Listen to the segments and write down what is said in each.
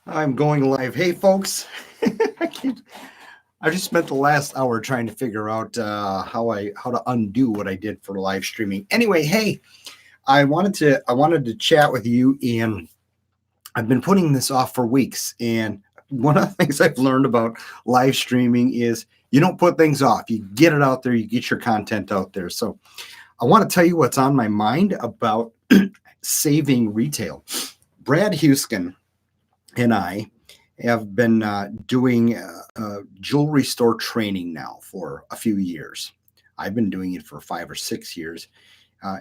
I'm going live. Hey, folks. I can't- I just spent the last hour trying to figure out how to undo what I did for live streaming. Anyway, hey, I wanted to chat with you, and I've been putting this off for weeks. And one of the things I've learned about live streaming is you don't put things off. You get it out there. You get your content out there. So I want to tell you what's on my mind about saving retail. Brad Huskin and I have been doing jewelry store training now for a few years. I've been doing it for 5 or 6 years.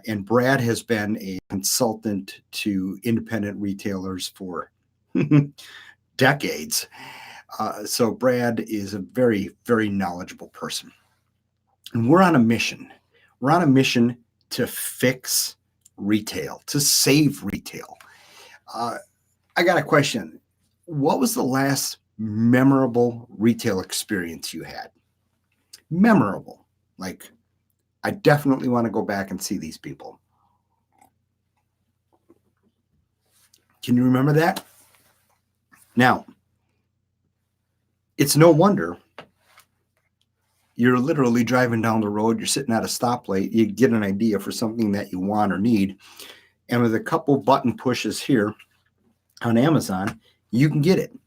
And Brad has been a consultant to independent retailers for decades. So, Brad is a very, very knowledgeable person. And we're on a mission. We're on a mission to fix retail, to save retail. Uh, I got a question. What was the last memorable retail experience you had? Memorable. Like, I definitely want to go back and see these people. Can you remember that? Now, it's no wonder you're literally driving down the road, you're sitting at a stoplight, you get an idea for something that you want or need, and with a couple button pushes here on Amazon, you can get it.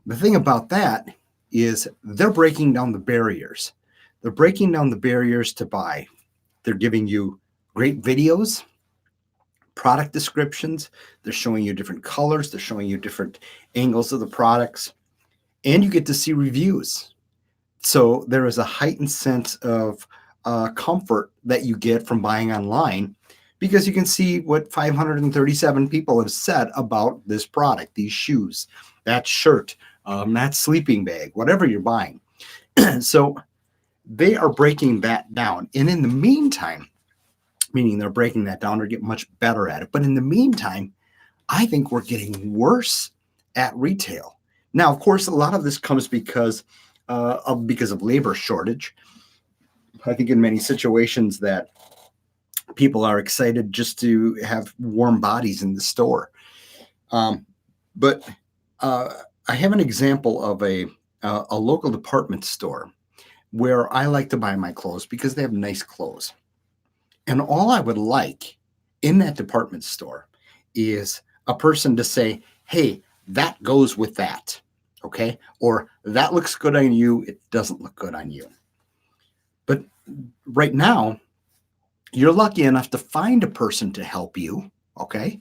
The thing about that is they're breaking down the barriers. They're breaking down the barriers to buy. They're giving you great videos, product descriptions. They're showing you different colors. They're showing you different angles of the products. And you get to see reviews. So there is a heightened sense of comfort that you get from buying online because you can see what 537 people have said about this product, these shoes, that shirt, that sleeping bag, whatever you're buying. So they are breaking that down. And in the meantime, meaning they're breaking that down or get much better at it. But in the meantime, I think we're getting worse at retail. Now, of course, a lot of this comes because of labor shortage. I think in many situations that people are excited just to have warm bodies in the store. But I have an example of a local department store where I like to buy my clothes because they have nice clothes. And all I would like in that department store is a person to say, hey, that goes with that. Okay. Or that looks good on you. It doesn't look good on you. But right now, you're lucky enough to find a person to help you. Okay.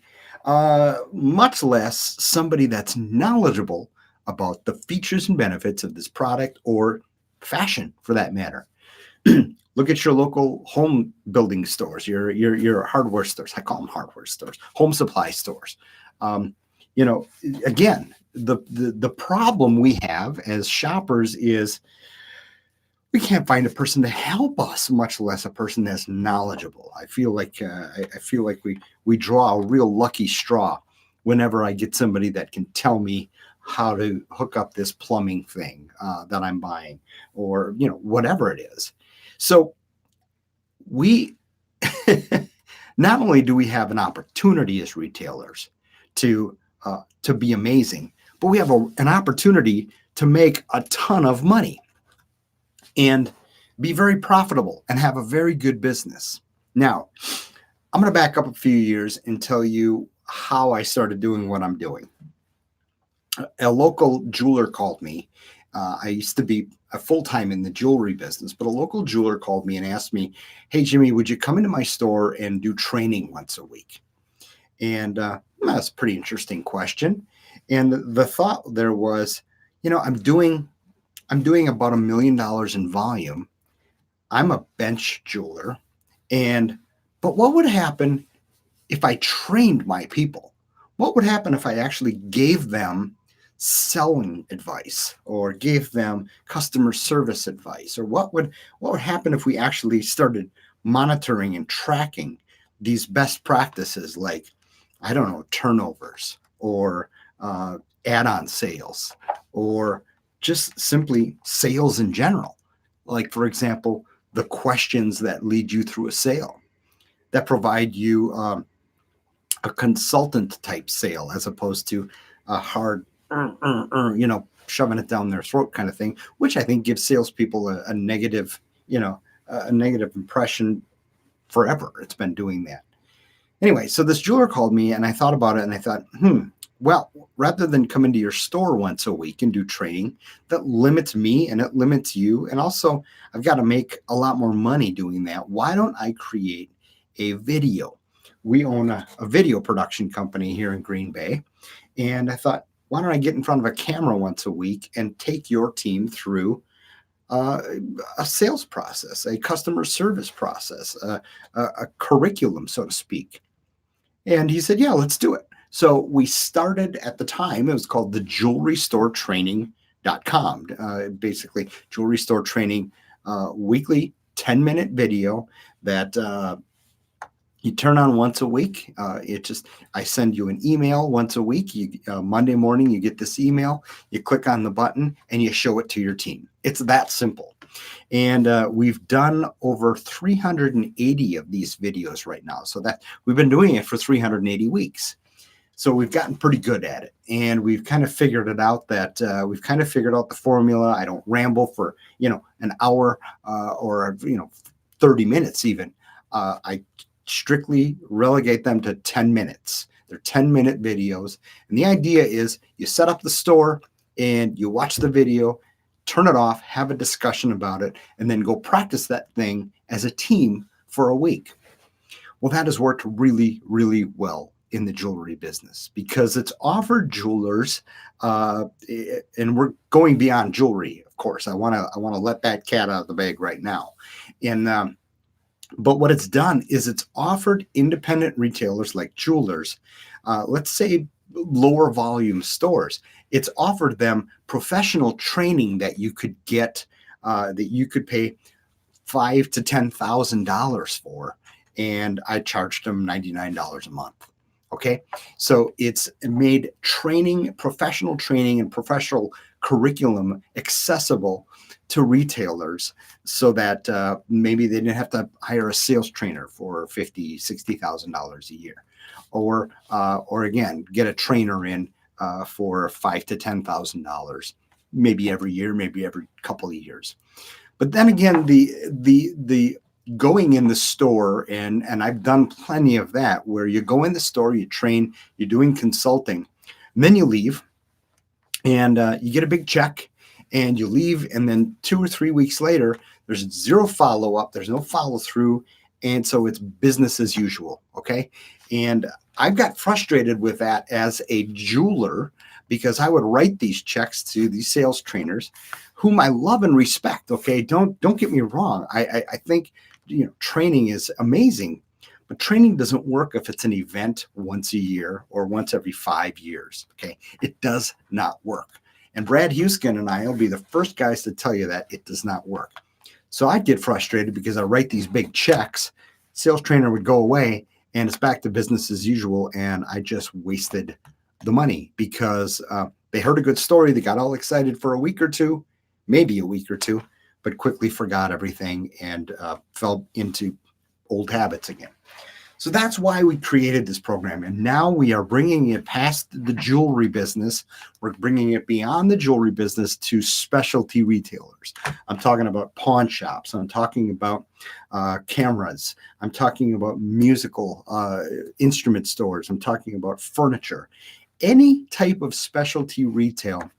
Much less somebody that's knowledgeable about the features and benefits of this product or fashion for that matter. Look at your local home building stores, your hardware stores. I call them hardware stores, home supply stores. Um, you know, again, the problem we have as shoppers is we can't find a person to help us, much less a person that's knowledgeable. I feel like we draw a real lucky straw whenever I get somebody that can tell me how to hook up this plumbing thing that I'm buying, or whatever it is. So we not only do we have an opportunity as retailers to be amazing, but we have an opportunity to make a ton of money and be very profitable and have a very good business. Now, I'm going to back up a few years and tell you how I started doing what I'm doing. A local jeweler called me. I used to be a full time in the jewelry business, but a local jeweler called me and asked me, "Hey, Jimmy, would you come into my store and do training once a week?" And that's a pretty interesting question. And the thought there was, I'm doing about $1 million in volume. I'm a bench jeweler, and but what would happen if I trained my people? What would happen if I actually gave them selling advice or gave them customer service advice? Or what would happen if we actually started monitoring and tracking these best practices like, I don't know, turnovers or add-on sales or just simply sales in general? Like, for example, the questions that lead you through a sale that provide you a consultant type sale as opposed to a hard shoving it down their throat kind of thing, which I think gives salespeople a negative, a negative impression forever. It's been doing that. Anyway, so this jeweler called me and I thought about it and I thought, well, rather than come into your store once a week and do training, that limits me and it limits you. And also, I've got to make a lot more money doing that. Why don't I create a video? We own a video production company here in Green Bay. And I thought, why don't I get in front of a camera once a week and take your team through a sales process, a customer service process, a curriculum, so to speak. And he said, yeah, let's do it. So we started at the time, it was called the jewelrystoretraining.com. Basically, jewelry store training, weekly 10-minute video that you turn on once a week. I send you an email once a week. Monday morning, you get this email, you click on the button and you show it to your team. It's that simple. And we've done over 380 of these videos right now. So that we've been doing it for 380 weeks. So we've gotten pretty good at it. And we've kind of figured it out that we've kind of figured out the formula. I don't ramble for, an hour or 30 minutes even. I strictly relegate them to 10 minutes. They're 10-minute videos. And the idea is you set up the store and you watch the video, turn it off, have a discussion about it, and then go practice that thing as a team for a week. Well, that has worked really, really well in the jewelry business because it's offered jewelers, and we're going beyond jewelry, of course. I want to let that cat out of the bag right now. And but what it's done is it's offered independent retailers like jewelers, let's say lower volume stores. It's offered them professional training that you could get, that you could pay $5,000 to $10,000 for, and I charged them $99 a month. Okay, so it's made training, professional training, and professional curriculum accessible to retailers so that maybe they didn't have to hire a sales trainer for $50,000, $60,000 a year, or again, get a trainer in for $5,000 to $10,000, maybe every year, maybe every couple of years. But then again, the going in the store, and I've done plenty of that, where you go in the store, you train, you're doing consulting, and then you leave, and you get a big check, and you leave, and then 2 or 3 weeks later, there's zero follow-up, there's no follow-through, and so it's business as usual, okay? And I've got frustrated with that as a jeweler because I would write these checks to these sales trainers whom I love and respect, okay? Don't get me wrong. I think training is amazing, but training doesn't work if it's an event once a year or once every 5 years, okay? It does not work. And Brad Huskin and I will be the first guys to tell you that it does not work. So I'd get frustrated because I write these big checks, sales trainer would go away, and it's back to business as usual, and I just wasted the money because they heard a good story, they got all excited for a week or two, maybe a week or two, but quickly forgot everything and fell into old habits again. So that's why we created this program. And now we are bringing it past the jewelry business. We're bringing it beyond the jewelry business to specialty retailers. I'm talking about pawn shops. I'm talking about cameras. I'm talking about musical instrument stores. I'm talking about furniture. Any type of specialty retail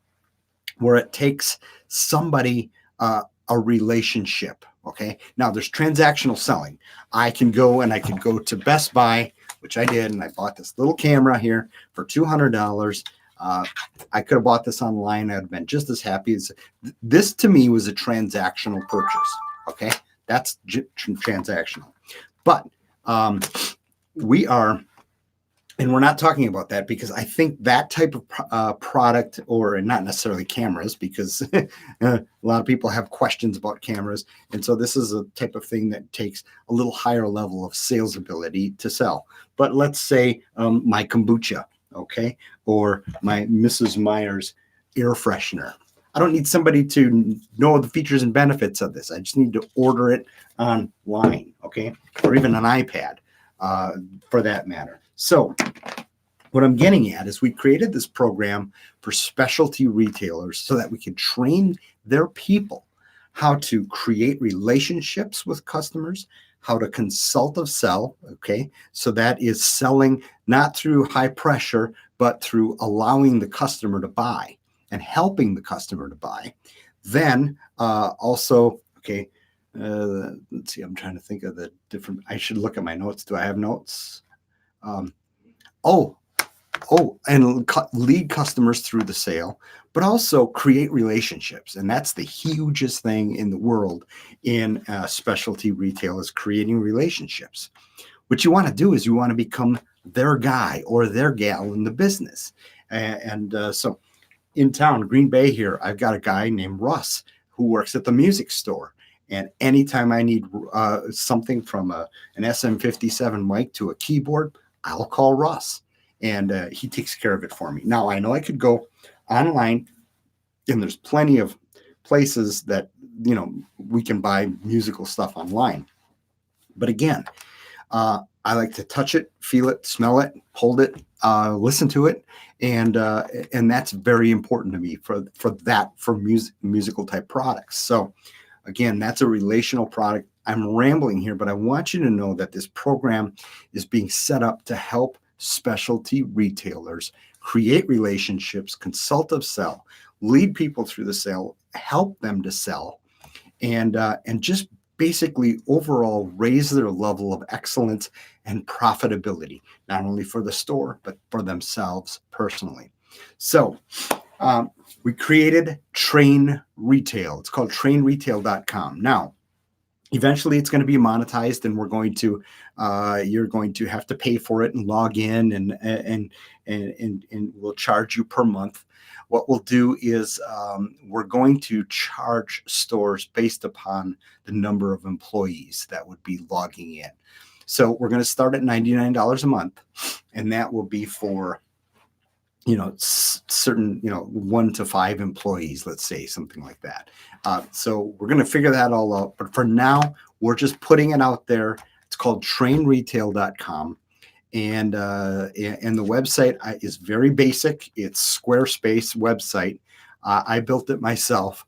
where it takes somebody a relationship. Okay. Now there's transactional selling. I can go to Best Buy, which I did, and I bought this little camera here for $200. I could have bought this online. I'd have been just as happy. This to me was a transactional purchase. Okay. That's transactional. But we're not talking about that because I think that type of product, or not necessarily cameras, because a lot of people have questions about cameras. And so this is a type of thing that takes a little higher level of sales ability to sell. But let's say my kombucha, okay, or my Mrs. Meyer's air freshener. I don't need somebody to know the features and benefits of this. I just need to order it online, okay, or even an iPad for that matter. So What I'm getting at is we created this program for specialty retailers so that we could train their people how to create relationships with customers, how to consult of sell. Okay. So that is selling not through high pressure, but through allowing the customer to buy and helping the customer to buy. Then also, okay, let's see, I'm trying to think of the different, I should look at my notes. Do I have notes? Um, oh, and lead customers through the sale, but also create relationships. And that's the hugest thing in the world in specialty retail is creating relationships. What you want to do is you want to become their guy or their gal in the business. So in town, Green Bay here, I've got a guy named Russ who works at the music store. And anytime I need something from an SM57 mic to a keyboard, I'll call Russ and he takes care of it for me. Now, I know I could go online and there's plenty of places that, we can buy musical stuff online. But again, I like to touch it, feel it, smell it, hold it, listen to it, and that's very important to me for musical type products. So again, that's a relational product. I'm rambling here, but I want you to know that this program is being set up to help specialty retailers create relationships, consultative sell, lead people through the sale, help them to sell, and just basically overall raise their level of excellence and profitability, not only for the store, but for themselves personally. So we created Train Retail. It's called trainretail.com. Now, eventually it's going to be monetized and you're going to have to pay for it and log in and we'll charge you per month. What we'll do is we're going to charge stores based upon the number of employees that would be logging in. So we're going to start at $99 a month, and that will be for certain 1 to 5 employees, let's say, something like that. So we're going to figure that all out, but for now we're just putting it out there. It's called trainretail.com. And the website is very basic. It's Squarespace website. I built it myself,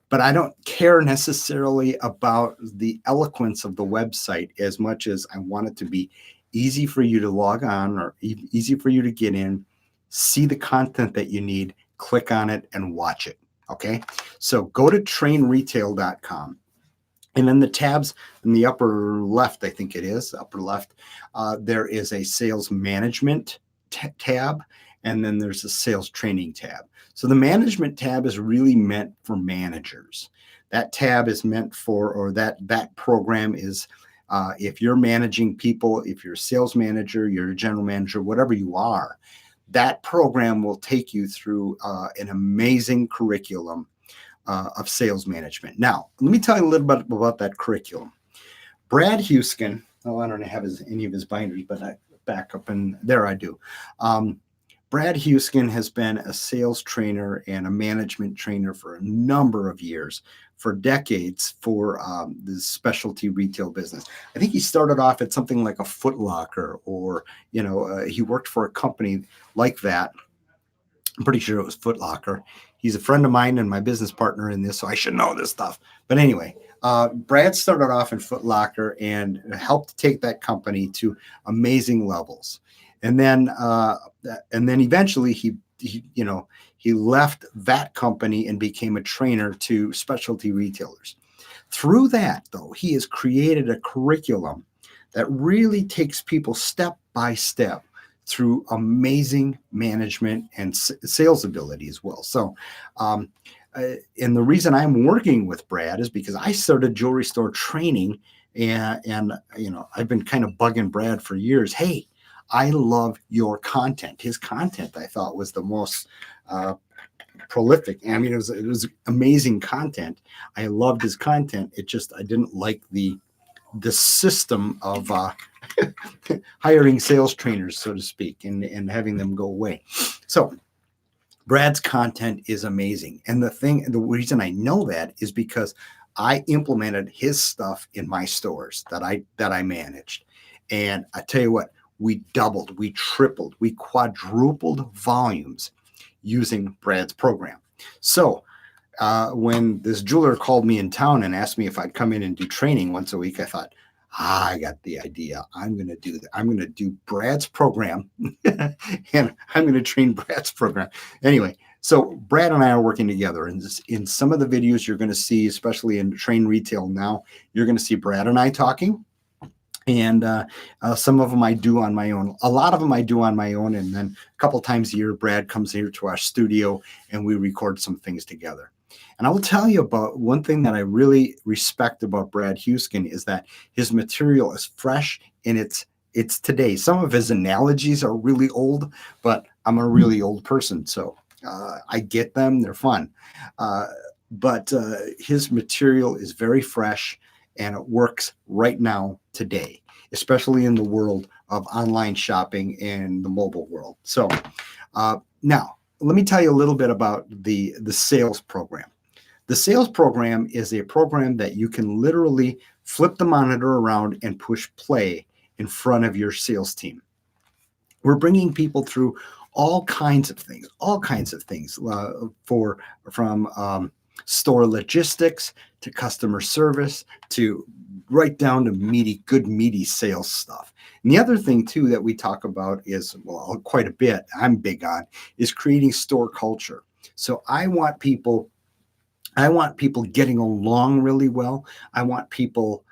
but I don't care necessarily about the eloquence of the website as much as I want it to be easy for you to log on or easy for you to get in, see the content that you need, click on it and watch it. Okay. So go to trainretail.com. And then the tabs in the upper left, I think it is, upper left, there is a sales management tab, and then there's a sales training tab. So the management tab is really meant for managers. That tab is meant for, or that program is, if you're managing people, if you're a sales manager, you're a general manager, whatever you are, that program will take you through an amazing curriculum of sales management. Now, let me tell you a little bit about that curriculum. Brad Huskin, I don't have any of his binders, but I back up and there I do. Brad Huskin has been a sales trainer and a management trainer for a number of years, for decades, for the specialty retail business. I think he started off at something like a Foot Locker, or he worked for a company like that. I'm pretty sure it was Foot Locker. He's a friend of mine and my business partner in this, so I should know this stuff. But anyway, Brad started off in Foot Locker and helped take that company to amazing levels. And then eventually he left that company and became a trainer to specialty retailers. Through that, though, he has created a curriculum that really takes people step by step through amazing management and sales ability as well. So, and the reason I'm working with Brad is because I started jewelry store training, and I've been kind of bugging Brad for years. Hey, I love your content. His content, I thought, was the most prolific. I mean, it was amazing content. I loved his content. I didn't like the system of hiring sales trainers, so to speak, and having them go away. So Brad's content is amazing. And the reason I know that is because I implemented his stuff in my stores that I managed. And I tell you what, we doubled, we tripled, we quadrupled volumes using Brad's program. So when this jeweler called me in town and asked me if I'd come in and do training once a week, I thought, I got the idea. I'm going to do that. I'm going to do Brad's program and I'm going to train Brad's program. Anyway, so Brad and I are working together, and in some of the videos you're going to see, especially in Train Retail now, you're going to see Brad and I talking. And some of them I do on my own. A lot of them I do on my own. And then a couple times a year, Brad comes here to our studio and we record some things together. And I will tell you about one thing that I really respect about Brad Huesken is that his material is fresh and it's today. Some of his analogies are really old, but I'm a really old person, so I get them. They're fun. But his material is very fresh and it works right now today, especially in the world of online shopping and the mobile world. So now let me tell you a little bit about the sales program. The sales program is a program that you can literally flip the monitor around and push play in front of your sales team. We're bringing people through all kinds of things from store logistics to customer service to right down to good meaty sales stuff. And the other thing too that we talk about is, well, quite a bit, I'm big on, is creating store culture. So I want people getting along really well. I want people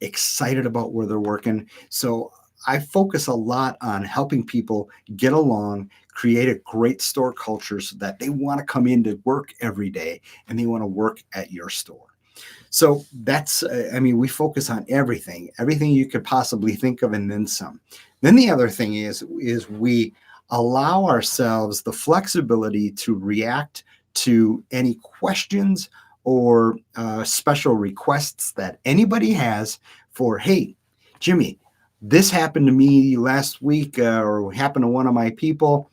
excited about where they're working. So I focus a lot on helping people get along, create a great store culture so that they want to come in to work every day and they want to work at your store. So that's, we focus on everything you could possibly think of and then some. Then the other thing is we allow ourselves the flexibility to react to any questions or special requests that anybody has for, hey, Jimmy, this happened to me last week or happened to one of my people.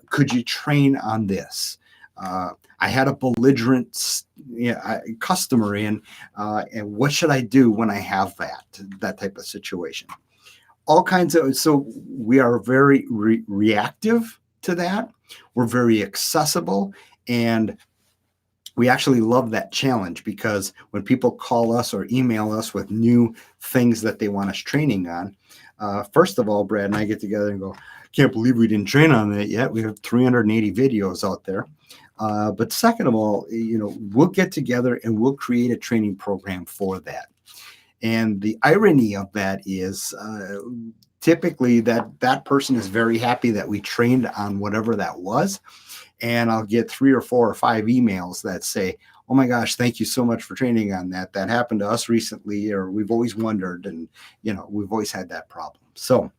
Could you train on this? I had a belligerent customer in, and what should I do when I have that type of situation? All kinds of, so we are very reactive to that. We're very accessible, and we actually love that challenge because when people call us or email us with new things that they want us training on, first of all, Brad and I get together and go, can't believe we didn't train on that yet. We have 380 videos out there. But second of all, we'll get together and we'll create a training program for that. And the irony of that is typically that person is very happy that we trained on whatever that was. And I'll get 3 or 4 or 5 emails that say, oh my gosh, thank you so much for training on that. That happened to us recently, or we've always wondered, and we've always had that problem. So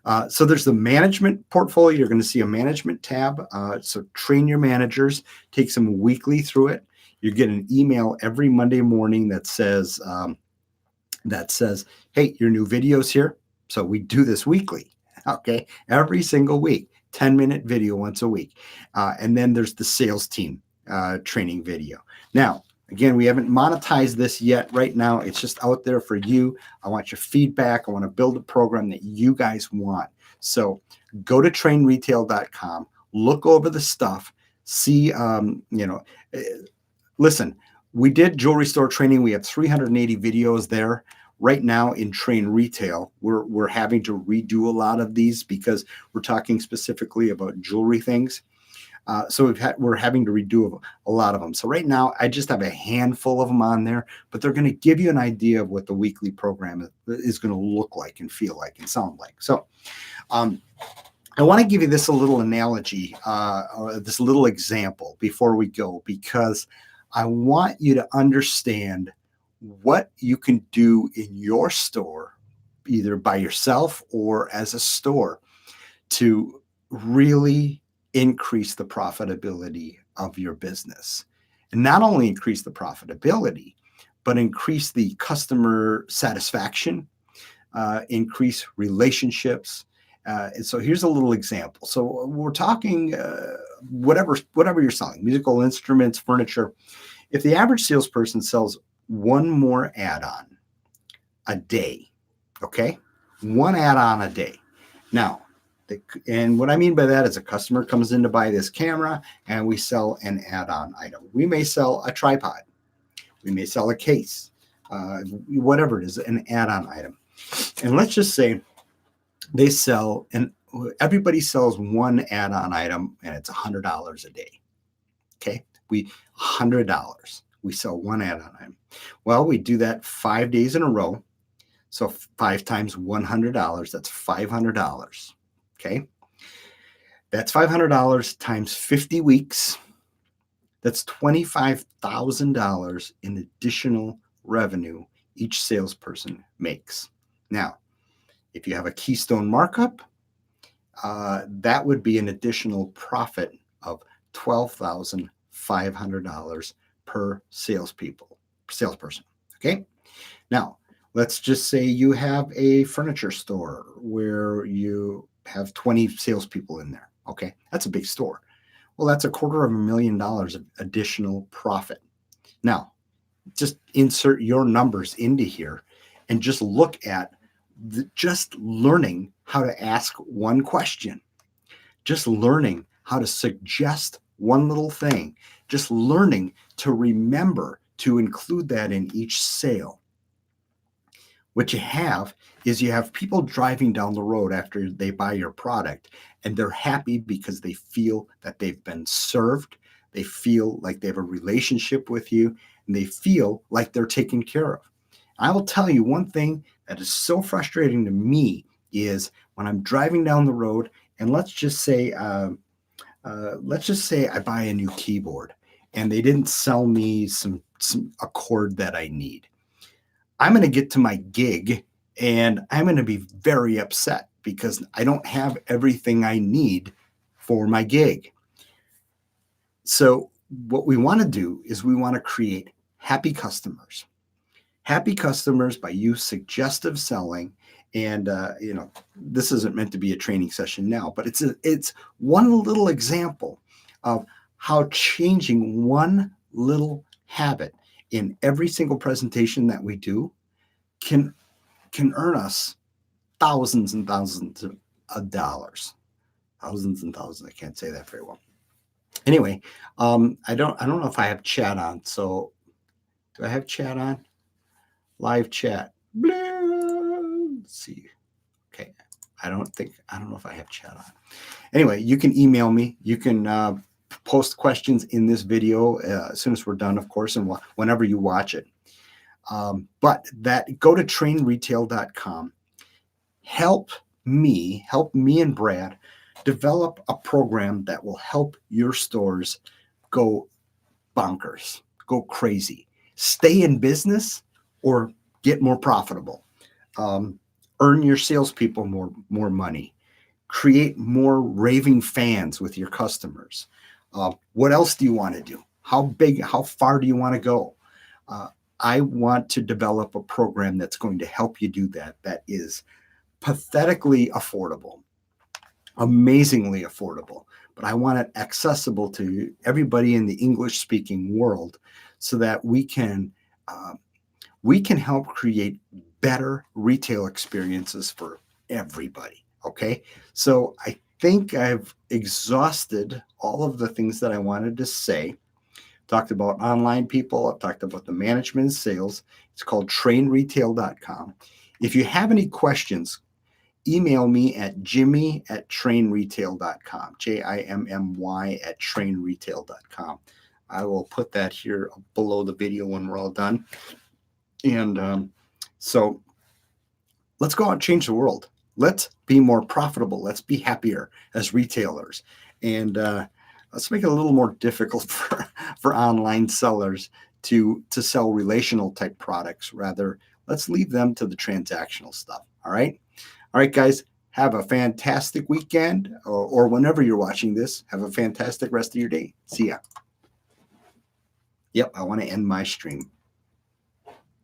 there's the management portfolio. You're going to see a management tab. So train your managers, take them weekly through it. You get an email every Monday morning that says, hey, your new video's here. So we do this weekly, okay, every single week. 10-minute video once a week. And then there's the sales team training video. Now, again, we haven't monetized this yet. Right now, it's just out there for you. I want your feedback. I want to build a program that you guys want. So go to trainretail.com, look over the stuff, see, listen, we did jewelry store training. We have 380 videos there. Right now in Train Retail, we're having to redo a lot of these because we're talking specifically about jewelry things. So we're having to redo a lot of them. So right now, I just have a handful of them on there, but they're going to give you an idea of what the weekly program is going to look like and feel like and sound like. So I want to give you this a little analogy, or this little example before we go, because I want you to understand what you can do in your store, either by yourself or as a store, to really increase the profitability of your business. And not only increase the profitability, but increase the customer satisfaction, increase relationships. And so here's a little example. So we're talking whatever you're selling, musical instruments, furniture. If the average salesperson sells one more add-on a day, okay? One add-on a day. Now, and what I mean by that is a customer comes in to buy this camera and we sell an add-on item. We may sell a tripod. We may sell a case, whatever it is, an add-on item. And let's just say they sell, and everybody sells one add-on item and it's $100 a day. Okay. $100. We sell one add-on item. Well, we do that 5 days in a row. So 5 times $100, that's $500. Okay. That's $500 times 50 weeks. That's $25,000 in additional revenue each salesperson makes. Now, if you have a keystone markup, that would be an additional profit of $12,500 per salesperson. Okay. Now, let's just say you have a furniture store where you have 20 salespeople in there. Okay. That's a big store. Well, that's $250,000 of additional profit. Now, just insert your numbers into here and just look at just learning how to ask one question, just learning how to suggest one little thing, just learning to remember to include that in each sale. What you have is you have people driving down the road after they buy your product, and they're happy because they feel that they've been served. They feel like they have a relationship with you, and they feel like they're taken care of. I will tell you one thing that is so frustrating to me is when I'm driving down the road, and let's just say I buy a new keyboard, and they didn't sell me a cord that I need. I'm going to get to my gig, and I'm going to be very upset because I don't have everything I need for my gig. So what we want to do is we want to create happy customers. Happy customers by suggestive selling. And, this isn't meant to be a training session now, but it's one little example of how changing one little habit in every single presentation that we do can earn us thousands and thousands of dollars. Thousands and thousands. I can't say that very well. Anyway, I don't know if I have chat on. So do I have chat on? Live chat. Let's see. Okay. I don't know if I have chat on. Anyway, you can email me. You can post questions in this video as soon as we're done, of course, and whenever you watch it. But go to trainretail.com. Help me and Brad develop a program that will help your stores go bonkers, go crazy, stay in business, or get more profitable. Earn your salespeople more money. Create more raving fans with your customers. What else do you want to do? How far do you want to go? I want to develop a program that's going to help you do that. That is pathetically affordable, amazingly affordable, but I want it accessible to everybody in the English-speaking world so that we can help create better retail experiences for everybody. Okay. So I think I've exhausted all of the things that I wanted to say. Talked about online people. I've talked about the management and sales. It's called trainretail.com. If you have any questions, email me at jimmy@trainretail.com, JIMMY@trainretail.com. I will put that here below the video when we're all done. And so let's go out and change the world. Let's be more profitable. Let's be happier as retailers. And let's make it a little more difficult for online sellers to sell relational type products. Rather, let's leave them to the transactional stuff. All right. All right, guys, have a fantastic weekend, or whenever you're watching this, have a fantastic rest of your day. See ya. Yep, I want to end my stream.